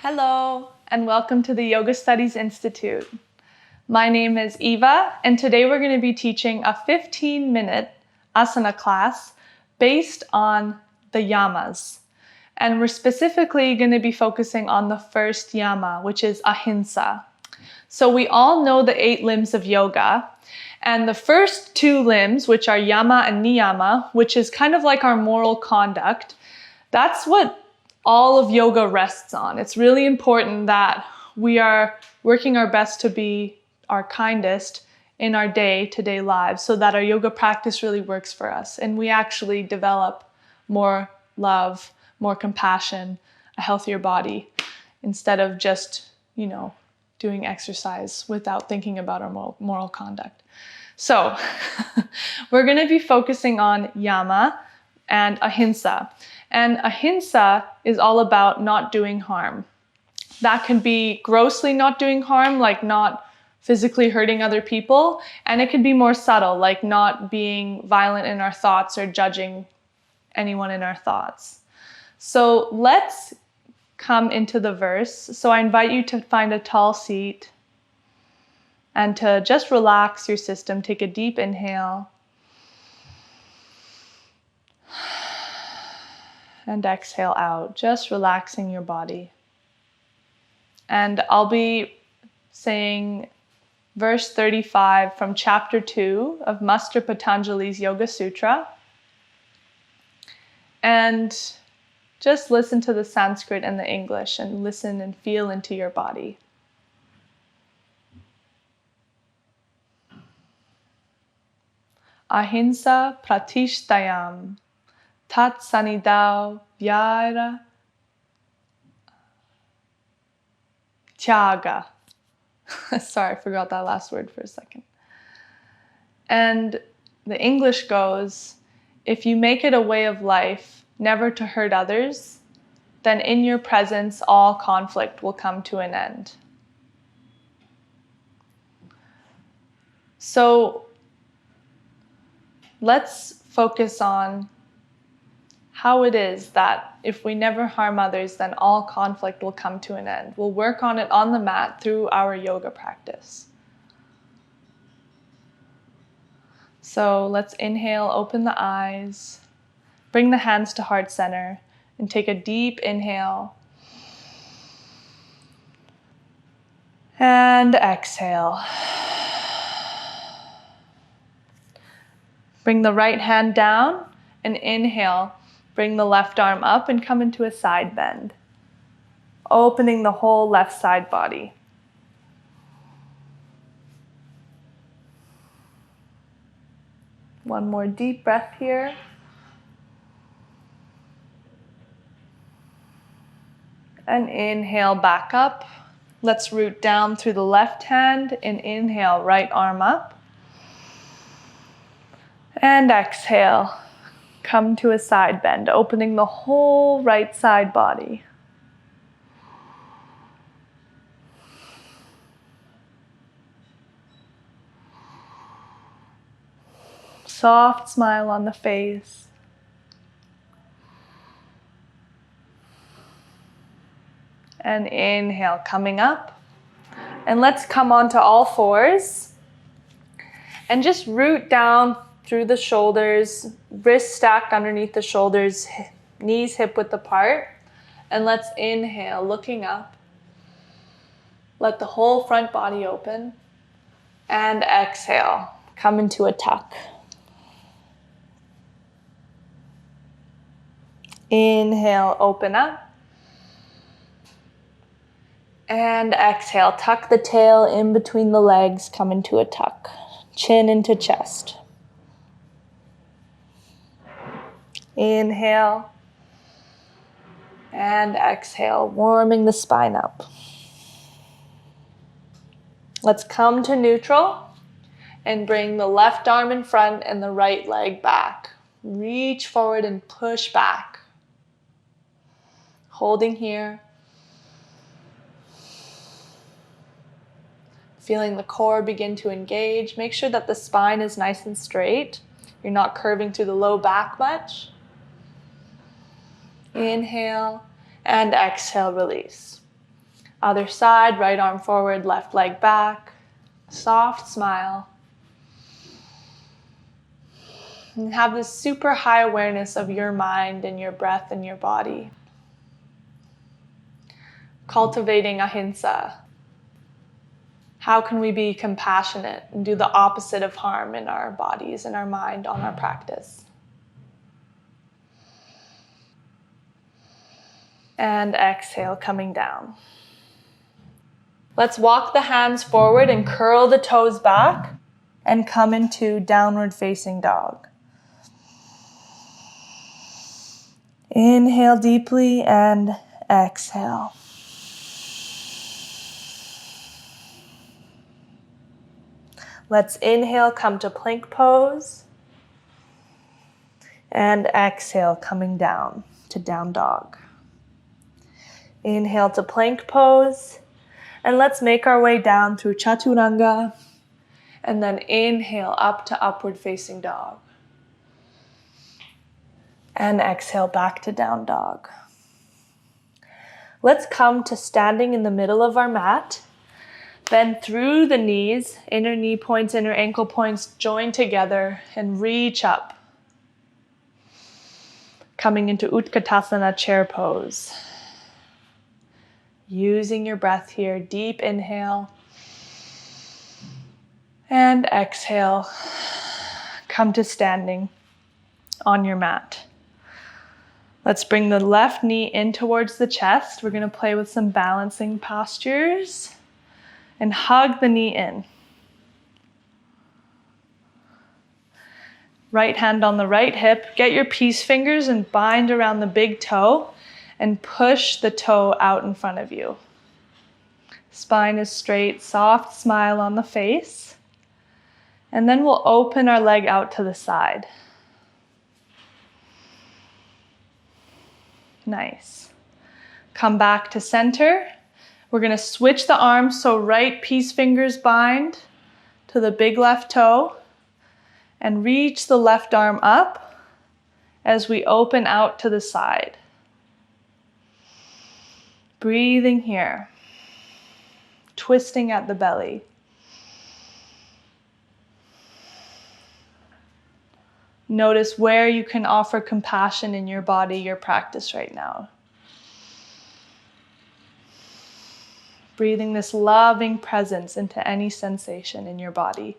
Hello, and welcome to the Yoga Studies Institute. My name is Eva, and today we're going to be teaching a 15-minute asana class based on the yamas. And we're specifically going to be focusing on the first yama, which is ahimsa. So we all know the 8 limbs of yoga, and the first 2 limbs, which are yama and niyama, which is kind of like our moral conduct, that's what all of yoga rests on. It's really important that we are working our best to be our kindest in our day-to-day lives so that our yoga practice really works for us and we actually develop more love, more compassion, a healthier body instead of just, doing exercise without thinking about our moral conduct. So we're going to be focusing on yama and ahimsa. And ahimsa is all about not doing harm. That can be grossly not doing harm, like not physically hurting other people. And it can be more subtle, like not being violent in our thoughts or judging anyone in our thoughts. So let's come into the verse. So I invite you to find a tall seat and to just relax your system. Take a deep inhale. And exhale out, just relaxing your body. And I'll be saying verse 35 from chapter 2 of Master Patanjali's Yoga Sutra. And just listen to the Sanskrit and the English and listen and feel into your body. Ahimsa pratishtayam tat sanidau vyara tyaga. Sorry, I forgot that last word for a second. And the English goes, if you make it a way of life never to hurt others, then in your presence all conflict will come to an end. So let's focus on how it is that if we never harm others, then all conflict will come to an end. We'll work on it on the mat through our yoga practice. So let's inhale, open the eyes, bring the hands to heart center, and take a deep inhale. And exhale. Bring the right hand down and inhale. Bring the left arm up and come into a side bend, opening the whole left side body. One more deep breath here. And inhale back up. Let's root down through the left hand and inhale, right arm up. And exhale. Come to a side bend, opening the whole right side body. Soft smile on the face. And inhale, coming up. And let's come onto all fours. And just root down through the shoulders, wrists stacked underneath the shoulders, knees hip-width apart. And let's inhale, looking up. Let the whole front body open. And exhale, come into a tuck. Inhale, open up. And exhale, tuck the tail in between the legs, come into a tuck. Chin into chest. Inhale and exhale, warming the spine up. Let's come to neutral and bring the left arm in front and the right leg back. Reach forward and push back. Holding here. Feeling the core begin to engage. Make sure that the spine is nice and straight. You're not curving through the low back much. Inhale and exhale, release. Other side, right arm forward, left leg back. Soft smile. And have this super high awareness of your mind and your breath and your body. Cultivating ahimsa. How can we be compassionate and do the opposite of harm in our bodies and our mind on our practice? And exhale, coming down. Let's walk the hands forward and curl the toes back and come into downward facing dog. Inhale deeply and exhale. Let's inhale, come to plank pose. And exhale, coming down to down dog. Inhale to plank pose. And let's make our way down through chaturanga. And then inhale up to upward facing dog. And exhale back to down dog. Let's come to standing in the middle of our mat. Bend through the knees, inner knee points, inner ankle points join together and reach up. Coming into Utkatasana chair pose. Using your breath here, deep inhale and exhale. Come to standing on your mat. Let's bring the left knee in towards the chest. We're going to play with some balancing postures and hug the knee in. Right hand on the right hip. Get your peace fingers and bind around the big toe and push the toe out in front of you. Spine is straight, soft smile on the face. And then we'll open our leg out to the side. Nice. Come back to center. We're going to switch the arms so right peace fingers bind to the big left toe and reach the left arm up as we open out to the side. Breathing here. Twisting at the belly. Notice where you can offer compassion in your body, your practice right now. Breathing this loving presence into any sensation in your body.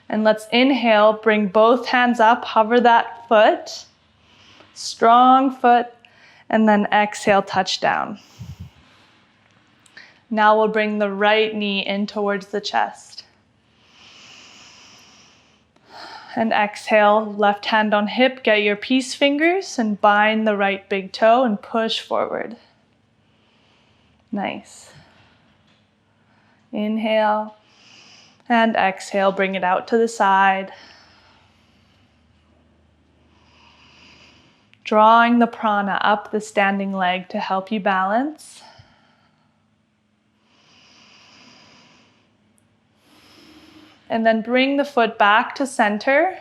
And let's inhale, bring both hands up, hover that foot, strong foot, and then exhale, touch down. Now we'll bring the right knee in towards the chest. And exhale, left hand on hip, get your peace fingers and bind the right big toe and push forward. Nice. Inhale and exhale, bring it out to the side. Drawing the prana up the standing leg to help you balance. And then bring the foot back to center.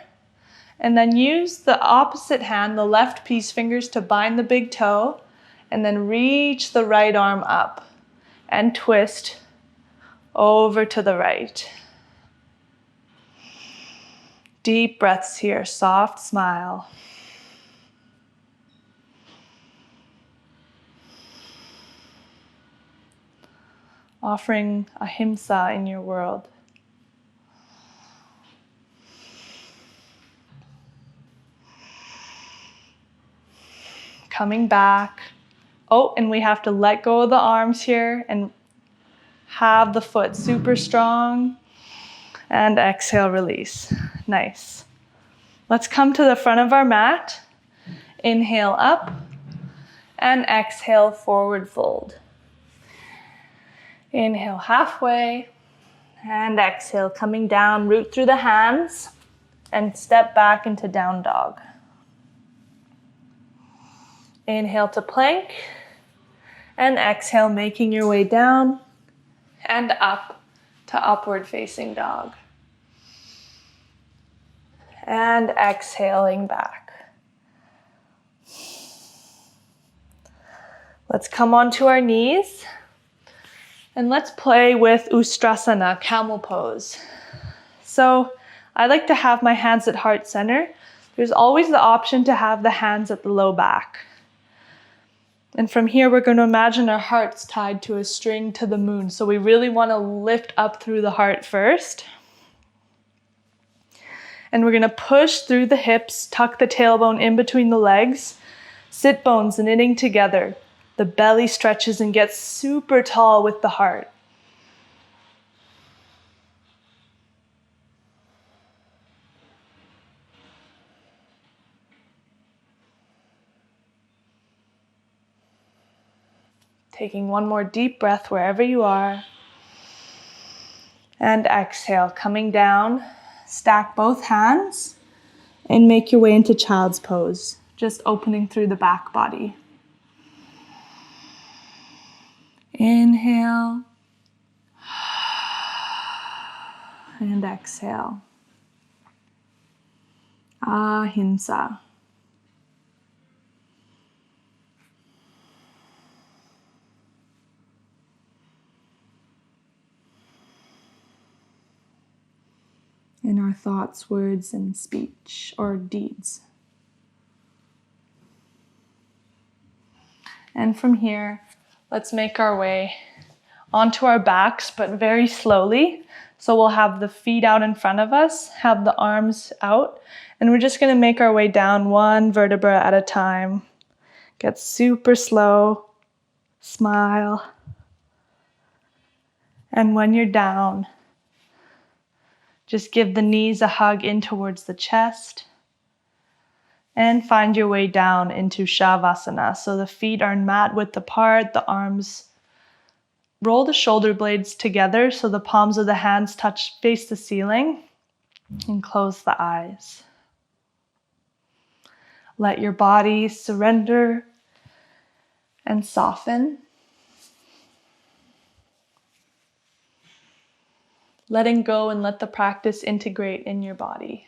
And then use the opposite hand, the left peace fingers, to bind the big toe. And then reach the right arm up and twist over to the right. Deep breaths here, soft smile. Offering ahimsa in your world. Coming back. Oh, and we have to let go of the arms here and have the foot super strong. And exhale, release. Nice. Let's come to the front of our mat. Inhale up and exhale, forward fold. Inhale halfway and exhale, coming down, root through the hands and step back into down dog. Inhale to plank and exhale, making your way down and up to upward facing dog. And exhaling back. Let's come onto our knees and let's play with Ustrasana, camel pose. So I like to have my hands at heart center. There's always the option to have the hands at the low back. And from here, we're going to imagine our hearts tied to a string to the moon. So we really want to lift up through the heart first. And we're going to push through the hips, tuck the tailbone in between the legs, sit bones knitting together. The belly stretches and gets super tall with the heart. Taking one more deep breath wherever you are. And exhale, coming down, stack both hands and make your way into child's pose, just opening through the back body. Inhale and exhale. Ahimsa. In our thoughts, words, and speech or deeds. And from here, let's make our way onto our backs, but very slowly. So we'll have the feet out in front of us, have the arms out, and we're just going to make our way down one vertebra at a time. Get super slow, smile. And when you're down, just give the knees a hug in towards the chest and find your way down into Shavasana. So the feet are mat width apart, the arms roll the shoulder blades together so the palms of the hands face the ceiling, and close the eyes. Let your body surrender and soften. Letting go and let the practice integrate in your body.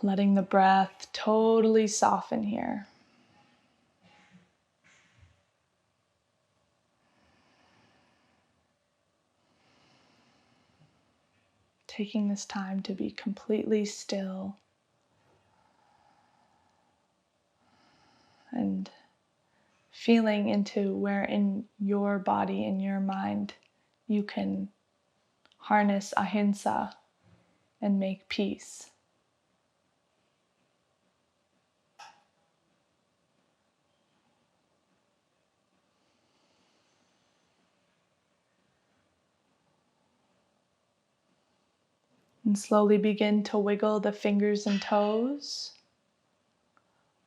Letting the breath totally soften here. Taking this time to be completely still and feeling into where in your body, in your mind, you can harness ahimsa and make peace. And slowly begin to wiggle the fingers and toes,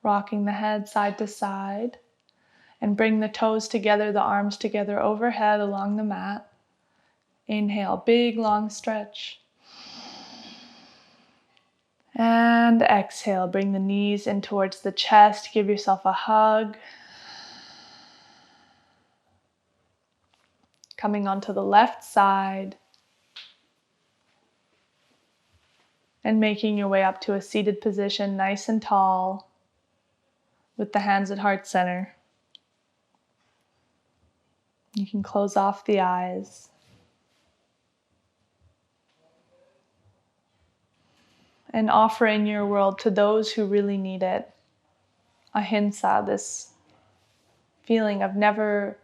rocking the head side to side, and bring the toes together, the arms together overhead along the mat. Inhale, big long stretch. And exhale, bring the knees in towards the chest, give yourself a hug. Coming onto the left side. And making your way up to a seated position, nice and tall, with the hands at heart center. You can close off the eyes. And offer in your world to those who really need it. Ahimsa, this feeling of never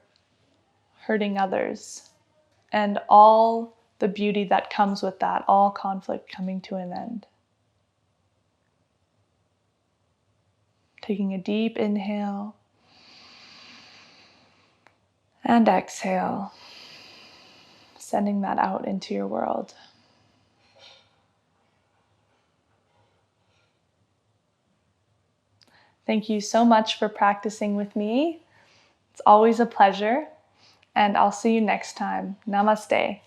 hurting others. And all the beauty that comes with that, all conflict coming to an end. Taking a deep inhale and exhale, sending that out into your world. Thank you so much for practicing with me. It's always a pleasure, and I'll see you next time. Namaste.